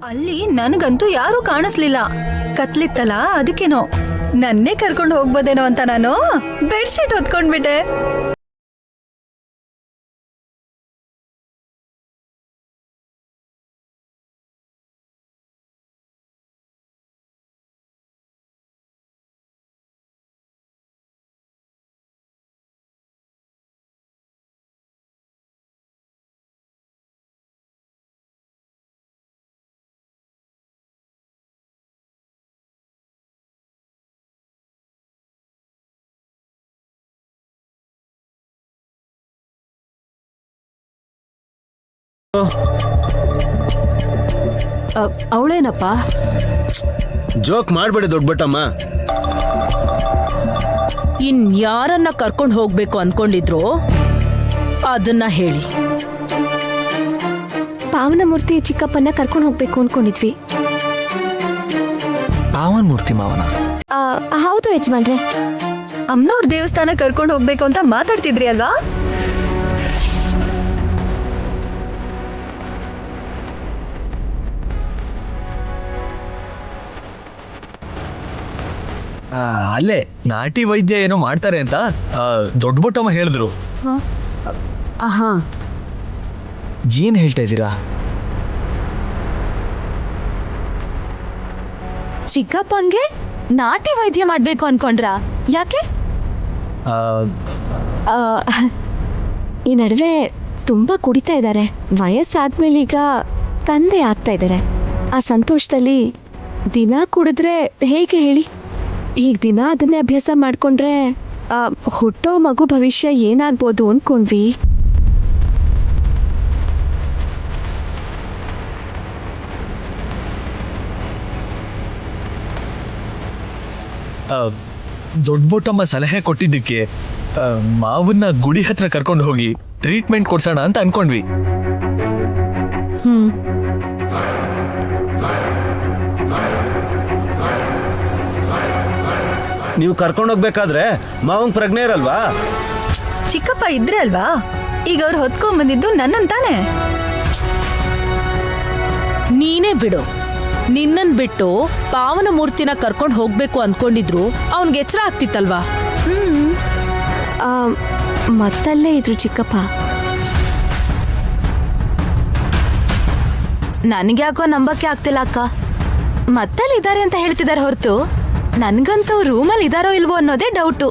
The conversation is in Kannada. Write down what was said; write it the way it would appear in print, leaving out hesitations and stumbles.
ಅಲ್ಲಿ ನನಗಂತೂ ಯಾರೂ ಕಾಣಿಸ್ಲಿಲ್ಲ. ಕತ್ಲಿತ್ತಲ್ಲ, ಅದಕ್ಕೇನೋ ನನ್ನೇ ಕರ್ಕೊಂಡು ಹೋಗ್ಬೋದೇನೋ ಅಂತ ನಾನು ಬೆಡ್ಶೀಟ್ ಹೊತ್ಕೊಂಡ್ಬಿಟ್ಟೆ. ಅವಳೇನಪ್ಪ? ಜೋಕ್ ಮಾಡ್ಬೇಡಿ ದೊಡ್ಡಬಟ್ಟಮ್ಮ. ಯಾರನ್ನ ಕರ್ಕೊಂಡು ಹೋಗ್ಬೇಕು ಅನ್ಕೊಂಡಿದ್ರು ಅದನ್ನ ಹೇಳಿ. ಪಾವನಮೂರ್ತಿ ಚಿಕ್ಕಪ್ಪನ ಕರ್ಕೊಂಡು ಹೋಗ್ಬೇಕು ಅನ್ಕೊಂಡಿದ್ವಿ. ಪಾವನಮೂರ್ತಿ ಮಾವನ? ಹೌದು ಯಜಮಾನ್ರೆ. ಅಮ್ಮನವ್ರ ದೇವಸ್ಥಾನ ಕರ್ಕೊಂಡು ಹೋಗ್ಬೇಕು ಅಂತ ಮಾತಾಡ್ತಿದ್ರಿ ಅಲ್ವಾ? ಅಲ್ಲೇ ನಾಟಿ ವೈದ್ಯ ಏನೋ ಮಾಡ್ತಾರೆ ಅಂತ ದೊಡ್ಡಬೊಟ್ಟಮ್ಮ ಹೇಳಿದ್ರು. ಏನ್ ಹೇಳ್ತಾ ಇದ್ದೀರಾ? ಚಿಕ್ಕಪ್ಪನ್ಗೆ ನಾಟಿ ವೈದ್ಯ ಮಾಡ್ಬೇಕು ಅನ್ಕೊಂಡ್ರ? ಯಾಕೆ? ಈ ನಡುವೆ ತುಂಬಾ ಕುಡಿತಾ ಇದ್ದಾರೆ. ವಯಸ್ಸಾದ್ಮೇಲೆ ಈಗ ತಂದೆ ಆಗ್ತಾ ಇದ್ದಾರೆ. ಆ ಸಂತೋಷದಲ್ಲಿ ದಿನ ಕುಡಿದ್ರೆ ಹೇಗೆ ಹೇಳಿ? ಈಗ ದಿನ ಅದನ್ನೇ ಅಭ್ಯಾಸ ಮಾಡ್ಕೊಂಡ್ರೆ ಹುಟ್ಟೋ ಮಗು ಭವಿಷ್ಯ ಏನಾಗ್ಬೋದು ಅನ್ಕೊಂಡ್ವಿ. ದೊಡ್ಡಬೊಟ್ಟಮ್ಮ ಸಲಹೆ ಕೊಟ್ಟಿದ್ದಕ್ಕೆ ಮಾವನ್ನ ಗುಡಿ ಹತ್ರ ಕರ್ಕೊಂಡು ಹೋಗಿ ಟ್ರೀಟ್ಮೆಂಟ್ ಕೊಡ್ಸೋಣ ಅಂತ ಅನ್ಕೊಂಡ್ವಿ. ನೀವು ಕರ್ಕೊಂಡೋಗ್ಬೇಕಾದ್ರೆ ಮಾವಂಗ್ ಪ್ರಜ್ಞೆ ಇರಲ್ವಾ? ಚಿಕ್ಕಪ್ಪ ಇದ್ರೆ ಅಲ್ವಾ? ಈಗ ಅವ್ರು ಹೊತ್ಕೊಂಡ್ ಬಂದಿದ್ದು ನನ್ನಂತಾನೆ. ನೀನೇ ಬಿಡು. ನಿನ್ನನ್ ಬಿಟ್ಟು ಪಾವನಮೂರ್ತಿನ ಕರ್ಕೊಂಡು ಹೋಗ್ಬೇಕು ಅನ್ಕೊಂಡಿದ್ರು ಅವನ್ಗೆ ಎಚ್ಚರ ಆಗ್ತಿತ್ತಲ್ವಾ? ಮತ್ತಲ್ಲೇ ಇದ್ರು ಚಿಕ್ಕಪ್ಪ. ನನಗ್ಯಾಕೋ ನಂಬಕ್ಕೆ ಆಗ್ತಿಲ್ಲ ಅಕ್ಕ. ಮತ್ತಲ್ಲಿ ಇದ್ದಾರೆ ಅಂತ ಹೇಳ್ತಿದ್ದಾರೆ ಹೊರತು ನನ್ಗಂತೂ ರೂಮಲ್ಲಿ ಇದಾರೋ ಇಲ್ವೋ ಅನ್ನೋದೇ ಡೌಟು.